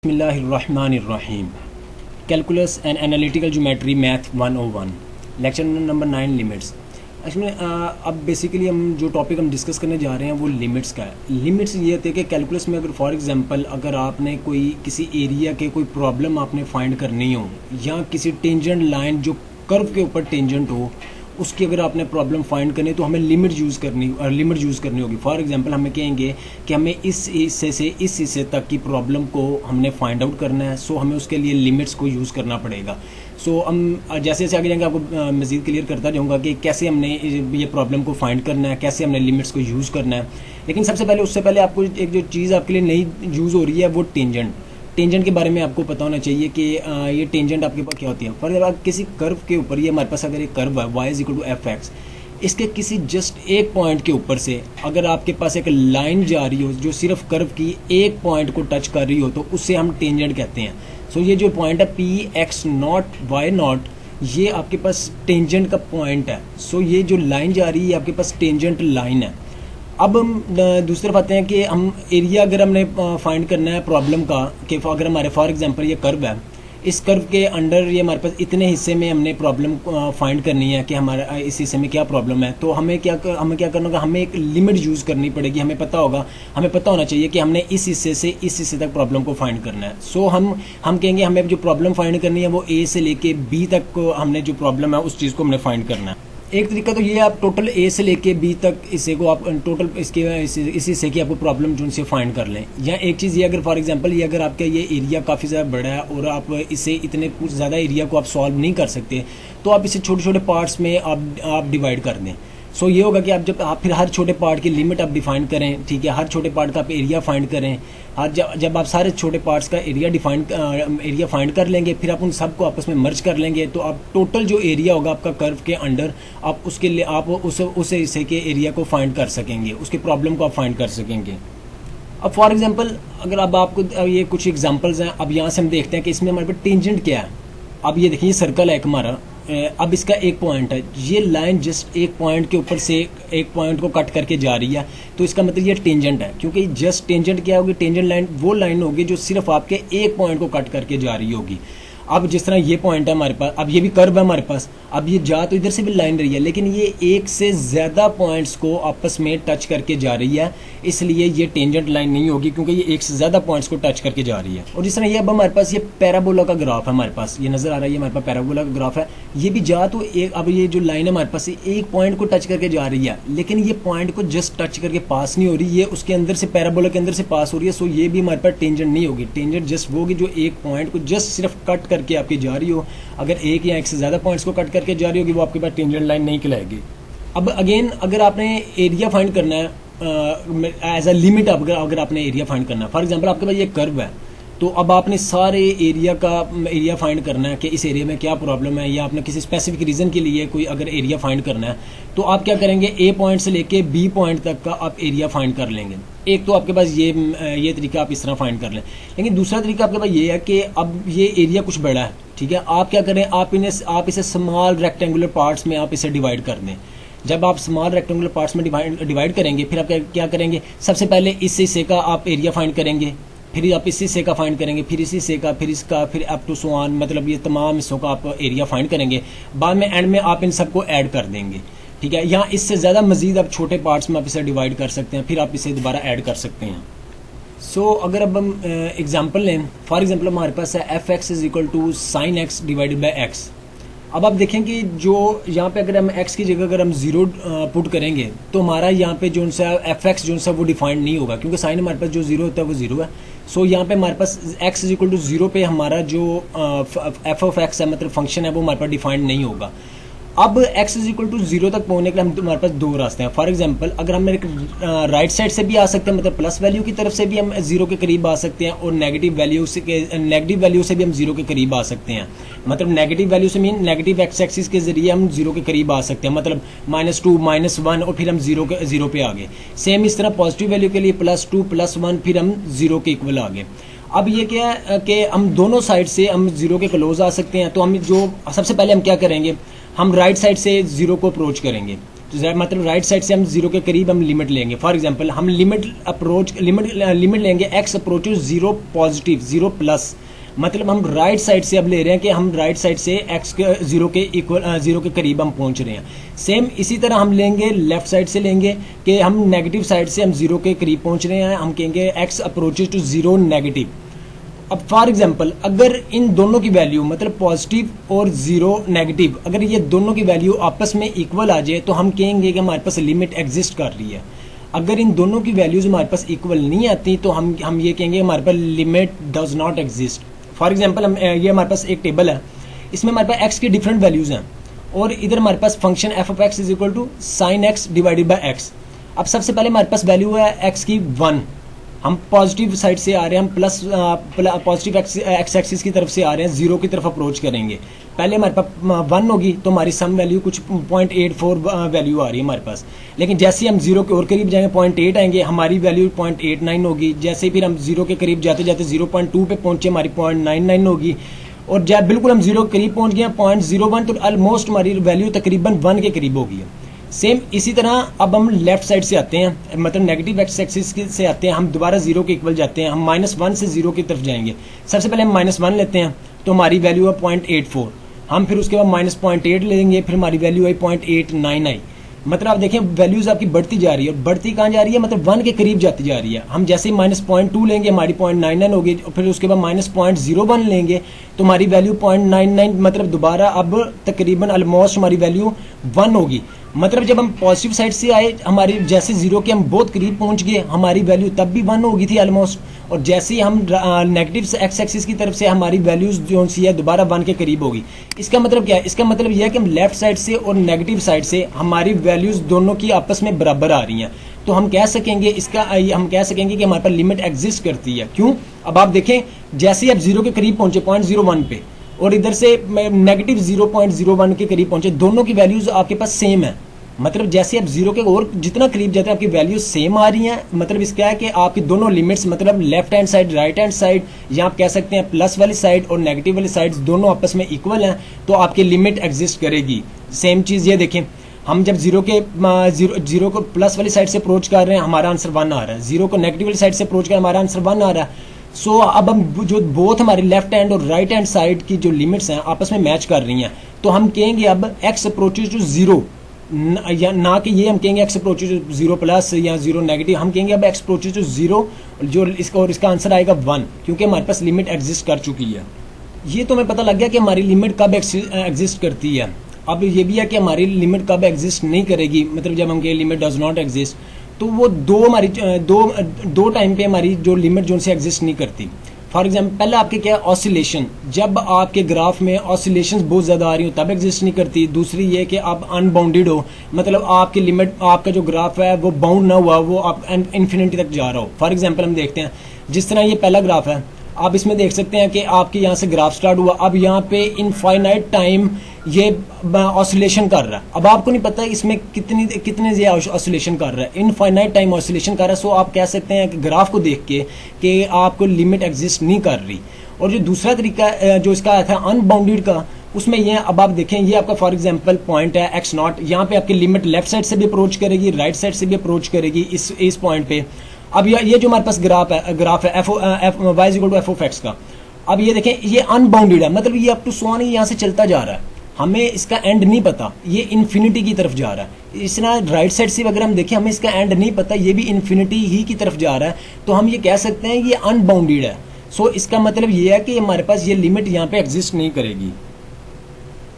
बिस्मिल्लाहिर्रहमानिर्रहीम। Calculus and analytical geometry math 101 lecture number 9 limits. Actually अब basically हम जो टॉपिक हम डिस्कस करने जा रहे हैं वो लिमिट्स का है। लिमिट्स ये होते हैं कि कैलकुलस में अगर फॉर एग्जांपल अगर आपने कोई किसी एरिया के कोई प्रॉब्लम आपने फाइंड करनी हो या किसी टेंजेंट लाइन जो कर्व के ऊपर टेंजेंट हो उसकी अगर आपने प्रॉब्लम फाइंड करनी तो हमें लिमिट यूज़ करनी होगी। फॉर एग्जांपल हमें कहेंगे कि हमें इस हिस्से से इस हिस्से तक की प्रॉब्लम को हमने फाइंड आउट करना है, सो हमें उसके लिए लिमिट्स को यूज़ करना पड़ेगा। सो हम जैसे जैसे आगे जाएंगे आपको मज़ीद क्लियर करता जाऊँगा कि कैसे हमने ये प्रॉब्लम को फाइंड करना है, कैसे हमने लिमिट्स को यूज़ करना है। लेकिन उससे पहले आपको एक जो चीज़ आपके लिए नई यूज़ हो रही है वो टेंजेंट के बारे में आपको पता होना चाहिए कि ये टेंजेंट आपके पास क्या होती है। फॉर एग्जाम्पल किसी कर्व के ऊपर ये हमारे पास अगर एक कर्व है y = f(x), इसके किसी जस्ट एक पॉइंट के ऊपर से अगर आपके पास एक लाइन जा रही हो जो सिर्फ कर्व की एक पॉइंट को टच कर रही हो तो उससे हम टेंजेंट कहते हैं। सो ये जो पॉइंट है Px0 y0 ये आपके पास टेंजेंट का पॉइंट है। सो ये जो लाइन जा रही है आपके पास टेंजेंट लाइन है। अब हम दूसरी बात है कि हम एरिया अगर हमने फाइंड करना है प्रॉब्लम का कि अगर हमारे फॉर एग्जांपल ये कर्व है, इस कर्व के अंडर ये हमारे पास इतने हिस्से में हमने प्रॉब्लम फाइंड करनी है कि हमारा इस हिस्से में क्या प्रॉब्लम है, तो हमें क्या करना होगा, हमें एक लिमिट यूज़ करनी पड़ेगी। हमें पता होना चाहिए कि हमने इस हिस्से से इस हिस्से तक प्रॉब्लम को फाइंड करना है। सो हम कहेंगे हमें जो प्रॉब्लम फाइंड करनी है वो ए से लेके बी तक को हमने जो प्रॉब्लम है उस चीज़ को हमने फाइंड करना है। एक तरीका तो ये आप टोटल ए से लेके बी तक हिस्से को आप टोटल इस हिस्से की आपको प्रॉब्लम जो उनसे फाइंड कर लें। या एक चीज़ ये अगर फॉर एग्जांपल ये अगर आपका ये एरिया काफ़ी ज़्यादा बड़ा है और आप इसे इतने कुछ ज़्यादा एरिया को आप सॉल्व नहीं कर सकते तो आप इसे छोटे छोटे पार्ट्स में आप डिवाइड कर दें। सो ये होगा कि आप फिर हर छोटे पार्ट की लिमिट आप डिफाइन करें, ठीक है, हर छोटे पार्ट का आप एरिया फाइंड करें। जब आप सारे छोटे पार्ट्स का एरिया फाइंड कर लेंगे फिर आप उन सबको आपस में मर्ज कर लेंगे तो आप टोटल जो एरिया होगा आपका कर्व के अंडर आप उसके लिए आप उस हिस्से के एरिया को फाइंड कर सकेंगे, उसके प्रॉब्लम को आप फाइंड कर सकेंगे। अब फॉर एग्जांपल अगर अब आपको ये कुछ एग्जांपल्स हैं, अब यहाँ से हम देखते हैं कि इसमें हमारे पास टेंजेंट क्या है। अब ये देखिए सर्कल है एक हमारा, अब इसका एक पॉइंट है, ये लाइन जस्ट एक पॉइंट के ऊपर से एक पॉइंट को कट करके जा रही है तो इसका मतलब ये टेंजेंट है, क्योंकि जस्ट टेंजेंट क्या होगी, टेंजेंट लाइन वो लाइन होगी जो सिर्फ आपके एक पॉइंट को कट करके जा रही होगी। अब जिस तरह ये पॉइंट है हमारे पास, अब ये भी कर्व है हमारे पास, अब ये जा तो इधर से भी लाइन रही है लेकिन ये एक से ज़्यादा पॉइंट्स को आपस में टच करके जा रही है, इसलिए ये टेंजेंट लाइन नहीं होगी क्योंकि ये एक से ज़्यादा पॉइंट्स को टच करके जा रही है। और जिस तरह ये अब हमारे पास ये पैराबोला का ग्राफ है, हमारे पास ये नज़र आ रहा है, ये हमारे पास पैराबोला का ग्राफ है। ये भी जा तो एक, अब ये जो लाइन है हमारे पास एक पॉइंट को टच करके जा रही है लेकिन ये पॉइंट को जस्ट टच करके पास नहीं हो रही, ये उसके अंदर से पैराबोला के अंदर से पास हो रही है। सो ये भी हमारे पास टेंजेंट नहीं होगी। टेंजेंट जस्ट वो होगी जो एक पॉइंट को जस्ट सिर्फ कट करके आपकी जा रही हो। अगर एक या एक से ज़्यादा पॉइंट्स को कट करके जा रही होगी वो आपके पास टेंजेंट लाइन नहीं कहलाएगी। अब अगेन अगर आपने एरिया फाइंड करना है एज अ लिमिट, अगर आपने एरिया फाइंड करना है, फॉर एग्जांपल आपके पास ये कर्व है तो अब आपने सारे एरिया फाइंड करना है कि इस एरिया में क्या प्रॉब्लम है, या आपने किसी स्पेसिफिक रीज़न के लिए कोई अगर एरिया फाइंड करना है तो आप क्या करेंगे, ए पॉइंट से लेके बी पॉइंट तक का आप एरिया फाइंड कर लेंगे। एक तो आपके पास ये तरीका आप इस तरह फाइंड कर लें। लेकिन दूसरा तरीका आपके पास ये है कि अब ये एरिया कुछ बड़ा है, ठीक है, आप क्या करें, आप इसे स्मॉल रेक्टेंगुलर पार्ट्स में आप इसे डिवाइड कर दें। जब आप स्मॉल रेक्टेंगुलर पार्ट्स में डिवाइड करेंगे फिर आप क्या करेंगे, सबसे पहले इस हिस्से का आप एरिया फाइंड करेंगे, फिर आप इस हिस्से का फाइंड करेंगे, फिर इस हिस्से का, फिर इसका, फिर अप टू सो ऑन, मतलब ये तमाम हिस्सों का आप एरिया फाइंड करेंगे। बाद में एंड में आप इन सबको ऐड कर देंगे, ठीक है। यहाँ इससे ज़्यादा मजीद आप छोटे पार्ट्स में आप इसे डिवाइड कर सकते हैं, फिर आप इसे दोबारा ऐड कर सकते हैं। सो अगर अब हम एग्जाम्पल लें, फॉर एग्जाम्पल हमारे पास है f(x) = sin x / x। अब आप देखें कि जो यहाँ पे अगर हम x की जगह अगर हम 0 पुट करेंगे तो हमारा यहाँ पे जो सा f(x) जो सा वो डिफाइंड नहीं होगा, क्योंकि साइन हमारे पास जो 0 होता है वो 0 है। सो यहाँ पे हमारे पास x = 0 पे हमारा जो f(x) है मतलब फंक्शन है वो हमारे पास डिफाइंड नहीं होगा। अब x = 0 तक पहुंचने के लिए हमारे पास दो रास्ते हैं। फॉर एग्जांपल अगर हम एक राइट साइड से भी आ सकते हैं, मतलब प्लस वैल्यू की तरफ से भी हम 0 के करीब आ सकते हैं, और नेगेटिव वैल्यू से भी हम 0 के करीब आ सकते हैं। मतलब नेगेटिव वैल्यू से मीन नेगेटिव एक्स एक्सिस के जरिए हम 0 के करीब आ सकते हैं, मतलब -2 -1 और फिर हम 0 पे आ गए। सेम इस तरह पॉजिटिव वैल्यू के लिए +2 +1 फिर हम 0 के इक्वल आ गए। अब ये क्या है कि हम दोनों साइड से हम 0 के क्लोज आ सकते हैं। तो हम जो सबसे पहले हम क्या करेंगे, हम राइट साइड से 0 को अप्रोच करेंगे। मतलब राइट साइड से हम जीरो के करीब हम लिमिट लेंगे। फॉर एग्जांपल हम लिमिट लेंगे x approaches zero positive zero plus, मतलब हम राइट साइड से अब ले रहे हैं कि हम राइट साइड से एक्स के जीरो के इक्वल जीरो के करीब हम पहुंच रहे हैं। सेम इसी तरह हम लेंगे लेफ्ट साइड से लेंगे कि हम नेगेटिव साइड से हम जीरो के करीब पहुंच रहे हैं, हम कहेंगे X approaches to zero negative. अब फॉर एग्जांपल अगर इन दोनों की वैल्यू मतलब पॉजिटिव और जीरो नेगेटिव अगर ये दोनों की वैल्यू आपस में इक्वल आ जाए तो हम कहेंगे कि हमारे पास लिमिट एग्जिस्ट कर रही है। अगर इन दोनों की वैल्यूज हमारे पास इक्वल नहीं आती तो हम ये कहेंगे हमारे पास limit does not exist. For example ये हमारे पास एक टेबल है, इसमें हमारे पास एक्स की डिफरेंट वैल्यूज हैं और इधर हमारे पास function F of X is equal to sine X divided by X. अब सबसे पहले हमारे पास वैल्यू है एक्स की 1, हम पॉजिटिव साइड से आ रहे हैं, हम प्लस पॉजिटिव एक्स एक्सिस की तरफ से आ रहे हैं, जीरो की तरफ अप्रोच करेंगे। पहले हमारे पास 1 होगी तो हमारी सम वैल्यू कुछ 0.84 वैल्यू आ रही है हमारे पास, लेकिन जैसे ही हम जीरो के और करीब जाएंगे 0.8 आएंगे, हमारी वैल्यू 0.89 होगी। जैसे ही फिर हम जीरो के करीब जाते जाते 0.2 पे पहुंचे हमारी 0.99 होगी, और जब बिल्कुल हम जीरो के करीब पहुंच गए 0.01 तो ऑलमोस्ट हमारी वैल्यू तकरीबन 1 के करीब होगी। सेम इसी तरह अब हम लेफ्ट साइड से आते हैं, मतलब नेगेटिव एक्स एक्सिस से आते हैं, हम दोबारा जीरो के इक्वल जाते हैं, हम -1 से जीरो की तरफ जाएंगे। सबसे पहले हम -1 लेते हैं तो हमारी वैल्यू है 0.84, हम फिर उसके बाद -0.8 लेंगे, फिर हमारी वैल्यू आई 0.89 आई। मतलब आप देखें वैल्यूज आपकी बढ़ती जा रही है, और बढ़ती कहाँ जा रही है, मतलब 1 के करीब जाती जा रही है। हम जैसे ही -0.2 लेंगे हमारी 0.99 होगी, फिर उसके बाद -0.01 लेंगे तो हमारी वैल्यू 0.99, मतलब दोबारा अब तकरीबन ऑलमोस्ट हमारी वैल्यू 1 होगी। मतलब जब हम पॉजिटिव साइड से आए हमारी जैसे जीरो के हम बहुत करीब पहुंच गए, हमारी वैल्यू तब भी 1 होगी थी ऑलमोस्ट, और जैसे ही हम नेगेटिव एक्स एक्सिस की तरफ से हमारी वैल्यूज जो सी है दोबारा 1 के करीब होगी। इसका मतलब क्या है, इसका मतलब यह है कि हम लेफ्ट साइड से और नेगेटिव साइड से हमारी वैल्यूज दोनों की आपस में बराबर आ रही हैं, तो हम कह सकेंगे कि हमारे पास लिमिट एग्जिस्ट करती है। क्यों? अब आप देखें जैसे ही आप जीरो के करीब पहुंचे 0.01 पे और इधर से नेगेटिव 0.01 के करीब पहुंचे, दोनों की वैल्यूज आपके पास सेम है। मतलब जैसे आप जीरो के और जितना करीब जाते हैं आपकी वैल्यूज सेम आ रही हैं। मतलब इसका है कि आपकी दोनों लिमिट्स मतलब left hand side right hand side या आप कह सकते हैं प्लस वाली साइड और नेगेटिव वाली साइड दोनों आपस में इक्वल हैं, तो आपकी लिमिट एग्जिस्ट करेगी। सेम चीज ये देखें, हम जब जीरो को प्लस वाली साइड से अप्रोच कर रहे हैं हमारा आंसर 1 आ रहा है, जीरो को नेगेटिव वाली साइड से अप्रोच कर हमारा आंसर 1 आ रहा है। सो अब हम जो बोथ हमारी लेफ्ट हैंड और राइट हैंड साइड की जो लिमिट्स हैं आपस में मैच कर रही हैं, तो हम कहेंगे अब एक्स अप्रोचेज टू जीरो, या ना कि ये हम कहेंगे X approaches to zero plus या जीरो नेगेटिव, हम कहेंगे अब एक्स अप्रोचेज टू जीरो, जो इसका और इसका आंसर आएगा 1, क्योंकि हमारे पास लिमिट एग्जिस्ट कर चुकी है। ये तो हमें पता लग गया कि हमारी लिमिट कब एग्जिस्ट करती है। अब ये भी है कि हमारी लिमिट कब एग्जिस्ट नहीं करेगी, मतलब जब हम कहें लिमिट डज नॉट एग्जिस्ट, तो वो दो टाइम पे हमारी जो लिमिट जो से एग्जिस्ट नहीं करती। फॉर एग्जाम्पल पहले आपके क्या ऑसिलेशन, जब आपके ग्राफ में ऑसिलेशंस बहुत ज़्यादा आ रही हो तब एग्जिस्ट नहीं करती। दूसरी ये कि आप अनबाउंडेड हो, मतलब आपकी लिमिट आपका जो ग्राफ है वो बाउंड ना हुआ, वो आप इन्फिनिटी तक जा रहा हो। फॉर एग्जाम्पल हम देखते हैं जिस तरह ये पहला ग्राफ है, आप इसमें देख सकते हैं कि आपके यहाँ से ग्राफ स्टार्ट हुआ, अब यहाँ पे इनफाइनाइट टाइम ये ऑसिलेशन कर रहा है। अब आपको नहीं पता इसमें कितने ये ऑसिलेशन कर रहा है, इनफाइनाइट टाइम ऑसिलेशन कर रहा है। सो आप कह सकते हैं कि ग्राफ को देख के कि आपको लिमिट एग्जिस्ट नहीं कर रही। और जो दूसरा तरीका जो इसका था अनबाउंडेड का, उसमें ये अब आप देखें ये आपका फॉर एग्जांपल पॉइंट है x0, यहाँ पे आपकी लिमिट लेफ्ट साइड से भी अप्रोच करेगी, राइट साइड से भी अप्रोच करेगी इस पॉइंट पे। अब ये जो हमारे पास ग्राफ है y equal to F of X का, अब ये देखें ये अनबाउंडेड है, मतलब ये अप टू सो ऑन यहाँ से चलता जा रहा है, हमें इसका एंड नहीं पता, ये इन्फिनिटी की तरफ जा रहा है। इस तरह राइट साइड से अगर हम देखें हमें इसका एंड नहीं पता, ये भी इन्फिनिटी ही की तरफ जा रहा है, तो हम ये कह सकते हैं ये अनबाउंडेड है। सो इसका मतलब ये है कि हमारे पास ये लिमिट यहाँ पे एग्जिस्ट नहीं करेगी।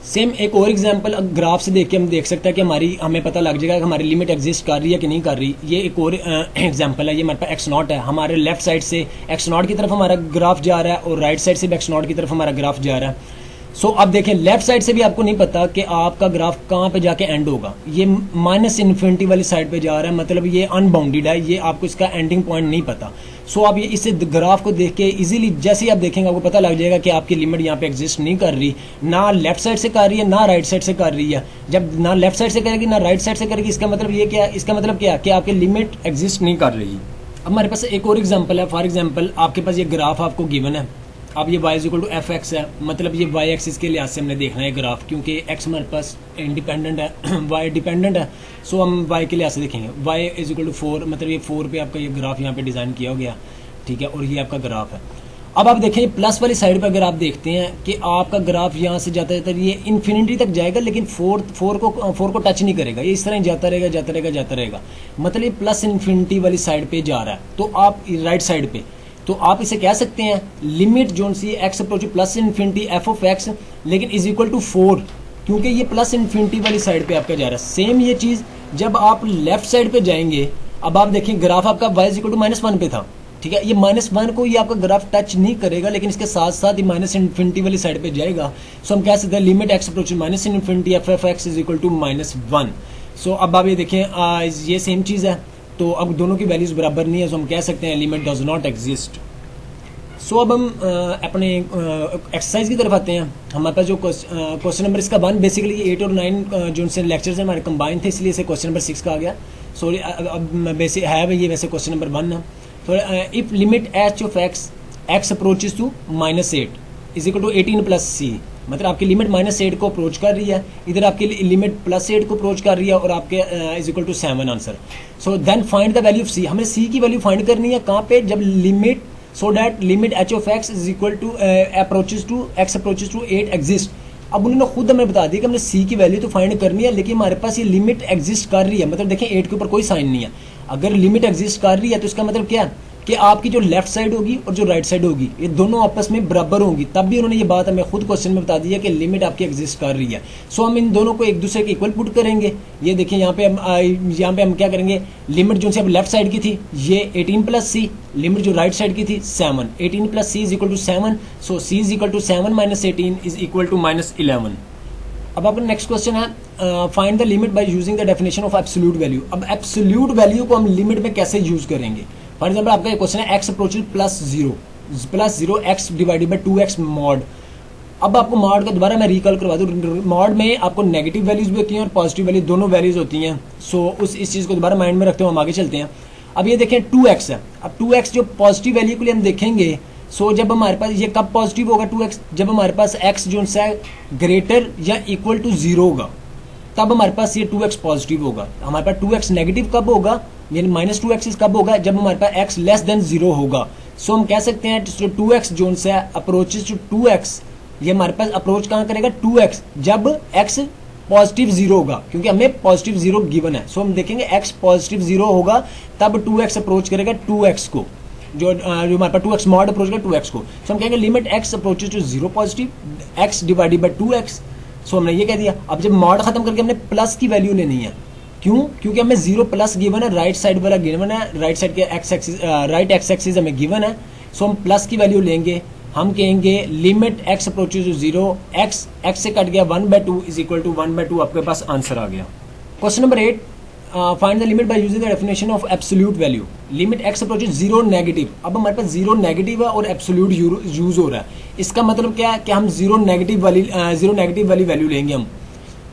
सेम एक और एग्जांपल ग्राफ से देख के हम देख सकते हैं कि हमें पता लग जाएगा कि हमारी लिमिट एग्जिस्ट कर रही है कि नहीं कर रही। ये एक और एग्जांपल है, ये हमारे पास x0 है, हमारे लेफ्ट साइड से x0 की तरफ हमारा ग्राफ जा रहा है और राइट साइड से भी x0 की तरफ हमारा ग्राफ जा रहा है। सो अब देखें लेफ्ट साइड से भी आपको नहीं पता कि आपका ग्राफ कहाँ पे जाके एंड होगा, ये माइनस इन्फिनिटी वाली साइड पे जा रहा है, मतलब ये अनबाउंडेड है, ये आपको इसका एंडिंग पॉइंट नहीं पता। सो आप ये इस ग्राफ को देख के इजीली जैसे ही आप देखेंगे आपको पता लग जाएगा कि आपकी लिमिट यहाँ पे एग्जिस्ट नहीं कर रही, ना लेफ्ट साइड से कर रही है ना राइट साइड से कर रही है। जब ना लेफ्ट साइड से करेगी ना राइट साइड से करेगी, इसका मतलब ये क्या, इसका मतलब क्या कि आपकी लिमिट एग्जिस्ट नहीं कर रही। अब हमारे पास एक और एग्जाम्पल है, फॉर एग्जाम्पल आपके पास ये ग्राफ आपको गिवन है, अब ये y is equal to F X है, मतलब ये y एक्सिस के लिहाज से हमने देखना है ग्राफ, क्योंकि x हमारे पास इंडिपेंडेंट है y डिपेंडेंट है, सो हम y के लिहाज से देखेंगे। y इज इक्वल टू 4, मतलब ये 4 पे आपका ये ग्राफ यहाँ पे डिज़ाइन किया हो गया, ठीक है, और ये आपका ग्राफ है। अब आप देखें प्लस वाली साइड पर अगर आप देखते हैं कि आपका ग्राफ यहाँ से जाता जाता ये इन्फिनिटी तक जाएगा, लेकिन फोर को टच नहीं करेगा, ये इस तरह जाता रहेगा जाता रहेगा जाता रहेगा, मतलब ये प्लस इन्फिनिटी वाली साइड पे जा रहा है। तो आप राइट साइड पे, तो आप इसे कह सकते हैं limit zone C X approach plus infinity F of X, लेकिन इज इक्वल टू 4, क्योंकि ये प्लस इन्फिनिटी वाली साइड पे आपका जा रहा है। सेम ये चीज़ जब आप लेफ्ट साइड पे जाएंगे, अब आप देखें ग्राफ आपका y इज इक्वल टू -1 पे था, ठीक है, ये -1 को ये आपका ग्राफ टच नहीं करेगा, लेकिन इसके साथ साथ ये माइनस इन्फिनिटी वाली साइड पे जाएगा। सो हम कह सकते हैं limit X approach minus infinity F F X is equal to -1। So अब आप ये देखें ये सेम चीज़ है, तो अब दोनों की वैल्यूज बराबर नहीं है, सो हम कह सकते हैं लिमिट डज नॉट एग्जिस्ट। सो अब हम अपने एक्सरसाइज की तरफ आते हैं। हमारे पास जो क्वेश्चन नंबर इसका 1, बेसिकली 8 और 9 जो उनसे लेक्चर्स हमारे कंबाइन थे, इसलिए इसे क्वेश्चन नंबर 6 का आ गया। सॉरी, अब बेसिक है ये वैसे क्वेश्चन नंबर 1 है। तो if limit H of X approaches to -8 is equal to 18 plus C, मतलब आपकी लिमिट -8 को अप्रोच कर रही है, इधर आपकी लिमिट +8 को अप्रोच कर रही है, और आपके is equal to 7 answer. So then find the value of C, हमें सी की वैल्यू फाइंड करनी है कहाँ पे, जब limit, so that limit H of X is equal to X approaches to 8 exist. अब उन्होंने खुद हमें बता दिया कि हमने सी की वैल्यू तो फाइंड करनी है, लेकिन हमारे पास ये लिमिट एग्जिस्ट कर रही है, मतलब देखें 8 के ऊपर कोई साइन नहीं है। अगर लिमिट एग्जिस्ट कर रही है तो इसका मतलब क्या है कि आपकी जो लेफ्ट साइड होगी और जो राइट साइड होगी ये दोनों आपस में बराबर होंगी। तब भी उन्होंने ये बात हमें खुद क्वेश्चन में बता दी है कि लिमिट आपकी एग्जिस्ट कर रही है। सो हम इन दोनों को एक दूसरे के इक्वल पुट करेंगे। ये देखिए यहाँ पे हम क्या करेंगे, लिमिट जो अब लेफ्ट साइड की थी ये 18 प्लस सी, लिमिट जो राइट साइड की थी 7, 18 plus C is equal to 7, so C is equal to 7 minus 18 is equal to -11। अब आपका नेक्स्ट क्वेश्चन है find the limit by using the definition of absolute value. अब absolute value को हम limit में कैसे यूज करेंगे। फॉर एग्जाम्पल आपका क्वेश्चन है X approaches +0 X divided by 2x mod. अब आपको मॉड का दोबारा मैं रिकॉल करवा दूं, मॉड में आपको नेगेटिव वैल्यूज भी होती हैं और पॉजिटिव वैल्यू, दोनों वैल्यूज होती हैं। सो इस चीज को दोबारा माइंड में रखते हुए हम आगे चलते हैं। अब ये देखें 2x है, अब 2x जो पॉजिटिव वैल्यू के लिए हम देखेंगे, सो जब हमारे पास ये कब पॉजिटिव होगा 2x, जब हमारे पास x जो है ग्रेटर या इक्वल टू 0 होगा, तब हमारे पास ये 2x पॉजिटिव होगा। हमारे पास 2x नेगेटिव कब होगा, यानी -2x कब होगा, जब हमारे पास x लेस देन 0 होगा। सो हम कह सकते हैं 2x जो है अप्रोचेस टू 2x, ये हमारे पास अप्रोच कहाँ करेगा 2x, जब x पॉजिटिव 0 होगा, क्योंकि हमें पॉजिटिव 0 गिवन है। सो हम देखेंगे x पॉजिटिव 0 होगा तब 2x अप्रोच करेगा 2x को, जो हमारे पास 2x मॉड अप्रोच करेगा 2x को। सो हम कहेंगे limit x approaches to 0 positive x divided by 2x। So हमने ये कह दिया। अब जब मॉड खत्म करके हमने प्लस की वैल्यू लेनी है, क्यों, क्योंकि हमें 0 प्लस गिवन है, राइट साइड वाला गिवन है, राइट साइड के राइट एक्स एक्सिस हमें गिवन है। सो हम प्लस की वैल्यू लेंगे, हम कहेंगे limit x approaches to 0 x से कट गया 1/2 इज इक्वल टू 1/2, आपके पास आंसर आ गया। Question number 8 find the limit by using the definition of absolute value. Limit x approaches 0 negative. अब हमारे पास 0 नेगेटिव है और एब्सोल्यूट यूज हो रहा है। इसका मतलब क्या है कि हम 0 नेगेटिव वाली वैल्यू लेंगे हम।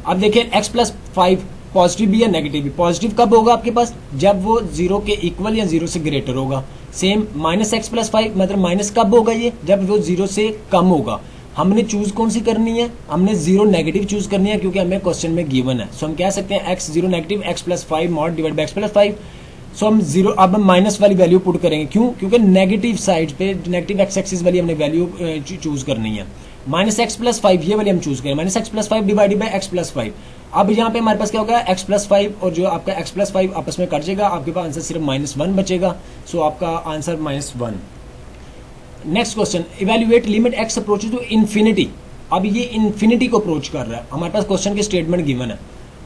अब देखिए x + 5 पॉजिटिव भी या नेगेटिव भी। पॉजिटिव कब होगा आपके पास, जब वो 0 के इक्वल या 0 से ग्रेटर होगा। सेम -x + 5 मतलब माइनस कब होगा ये, जब वो 0 से कम होगा। हमने चूज कौन सी करनी है, हमने 0 नेगेटिव चूज करनी है, क्योंकि हमें क्वेश्चन में गिवन है। सो हम कह सकते हैं x 0 negative x + 5 mod divide by x + 5। सो हम 0, अब हम माइनस वाली वैल्यू पुट करेंगे, क्यों, क्योंकि नेगेटिव साइड पे नेगेटिव एक्स एक्सिस वाली हमने वैल्यू चूज करनी है। -x + 5 ये वाली हम चूज करें, -x + 5 डिवाइडेड बाय x + 5। अब यहाँ पे हमारे पास क्या होगा, x + 5 और जो आपका x + 5 आपस में कट जाएगा, आपके पास आंसर सिर्फ -1 बचेगा। सो आपका answer -1। Next question, evaluate limit x approaches to infinity. अब ये इन्फिनिटी को अप्रोच कर रहा है, हमारे पास क्वेश्चन की स्टेटमेंट गिवन है।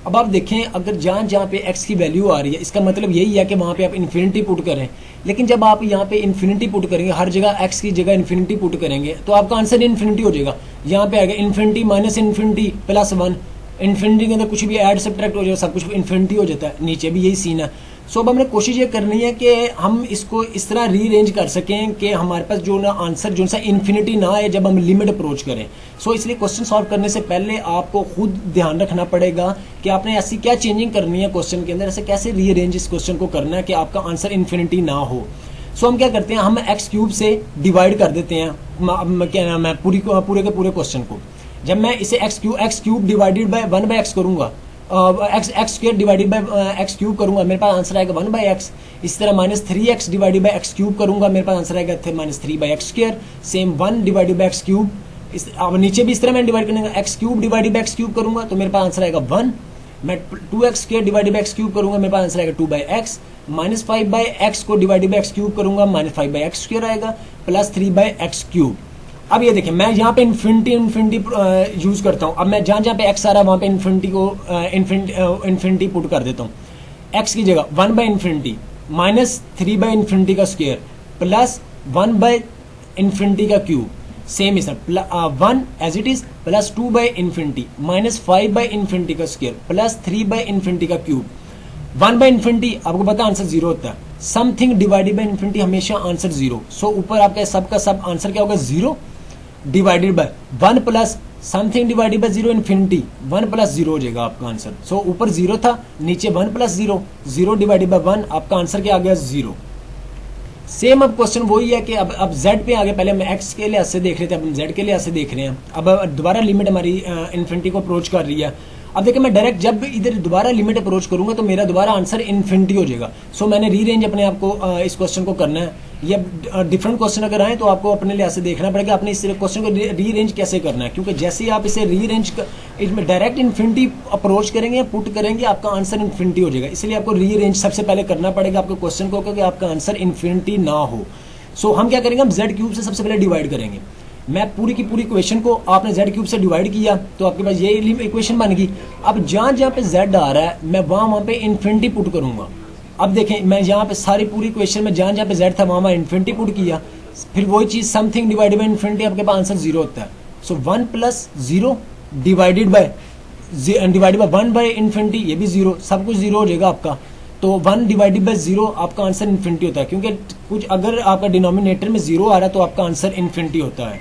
अब आप देखें, अगर जहाँ पे x की वैल्यू आ रही है, इसका मतलब यही है कि वहाँ पे आप इन्फिनिटी पुट करें। लेकिन जब आप यहाँ पे इन्फिनिटी पुट करेंगे, हर जगह x की जगह इन्फिनिटी पुट करेंगे, तो आपका आंसर इन्फिनिटी हो जाएगा। यहाँ पे आएगा इन्फिनिटी -इन्फिनिटी +1, इन्फिनिटी के अंदर कुछ भी ऐड सब्ट्रैक्ट हो जाएगा, सब कुछ इन्फिनिटी हो जाता है। नीचे भी यही सीन है। सो अब हमने कोशिश ये करनी है कि हम इसको इस तरह रीअरेंज कर सकें कि हमारे पास जो ना आंसर जो सा इन्फिनिटी ना आए जब हम लिमिट अप्रोच करें। सो इसलिए क्वेश्चन सॉल्व करने से पहले आपको खुद ध्यान रखना पड़ेगा कि आपने ऐसी क्या चेंजिंग करनी है क्वेश्चन के अंदर, ऐसे कैसे रीअरेंज इस क्वेश्चन को करना है कि आपका आंसर इन्फिनिटी ना हो। सो हम क्या करते हैं, हम एक्स क्यूब से डिवाइड कर देते हैं क्या नाम है पूरे के पूरे क्वेश्चन को। जब मैं इसे x cube divided by 1/x करूंगा, x square divided by x cube करूंगा, मेरे पास आंसर आएगा 1/x। इस तरह -3x divided by x cube करूंगा, मेरे पास आंसर आएगा -3/x square. Same 1 divided by x cube, अब नीचे भी इस तरह मैं डिवाइड करूंगा, x cube divided by x cube करूंगा तो मेरे पास आंसर आएगा 1। मैं 2x square divided by x cube करूंगा, मेरे पास आंसर आएगा 2/x। -5/x को डिवाइडेड बाय एक्स क्यूब करूंगा, -5/x स्क्वायर आएगा, प्लस 3/x क्यूब। अब ये देखें, मैं यहाँ पे इन्फिनिटी यूज करता हूँ। अब मैं जहाँ जहाँ पे x आ रहा है वहाँ पे इन्फिनिटी पुट कर देता हूँ। x की जगह 1/∞ -3/∞ का स्क्वायर प्लस 1/∞ का क्यूब, सेम ही sir 1 as it is, plus 2/∞ -5/∞ का स्क्वायर प्लस 3/∞ का क्यूब। 1/∞, आपको पता आंसर 0 होता है। समथिंग डिवाइडेड बाय इन्फिनिटी हमेशा आंसर 0। सो ऊपर आपका सबका सब आंसर क्या होगा, 0 divided by 1 plus something divided by 0 infinity, 1 plus 0 हो जाएगा आपका आंसर। सो ऊपर 0 था, नीचे 1 प्लस 0, 0 डिवाइडेड बाय 1, आपका आंसर क्या आ गया, 0। सेम अब क्वेश्चन वही है कि अब z पे आगे, पहले हम x के लिहाज से देख रहे थे, अब हम z के लिहाज से देख रहे हैं। अब दोबारा लिमिट हमारी इन्फिनिटी को अप्रोच कर रही है। अब देखिए, मैं डायरेक्ट जब इधर दोबारा लिमिट अप्रोच करूंगा तो मेरा दोबारा आंसर इन्फिनिटी हो जाएगा। सो मैंने रीरेंज अपने आप को इस क्वेश्चन को करना है। या डिफरेंट क्वेश्चन अगर आए तो आपको अपने लिहाज से देखना पड़ेगा आपने इस क्वेश्चन को रीरेंज कैसे करना है, क्योंकि जैसे ही आप इसे रीरेंज इसमें डायरेक्ट इन्फिनिटी अप्रोच करेंगे, पुट करेंगे, आपका आंसर इन्फिनिटी हो जाएगा। इसलिए आपको रीरेंज सबसे पहले करना पड़ेगा आपको क्वेश्चन को, क्योंकि आपका आंसर इन्फिनिटी ना हो। सो हम क्या करेंगे, हम z क्यूब से सबसे पहले डिवाइड करेंगे। मैं पूरी की पूरी इक्वेशन को आपने z क्यूब से डिवाइड किया तो आपके पास ये इक्वेशन बन गई। अब जहां जहां पे z आ रहा है मैं वहां पे इन्फिनिटी पुट करूंगा। अब देखें, मैं यहाँ पे सारी पूरी इक्वेशन में जहां जहां पे z था वहां इन्फिनिटी पुट किया, फिर वही चीज समथिंग डिवाइडेड बाय इन्फिनिटी, आपके पास आंसर 0 होता है। सो 1 प्लस 0 डिवाइडेड बाय 1/∞, ये भी 0, सब कुछ 0 हो जाएगा आपका। तो 1 डिवाइडेड बाय 0 आपका आंसर इन्फिनिटी होता है, क्योंकि कुछ अगर आपका डिनोमिनेटर में 0 आ रहा है तो आपका आंसर इन्फिनिटी होता है।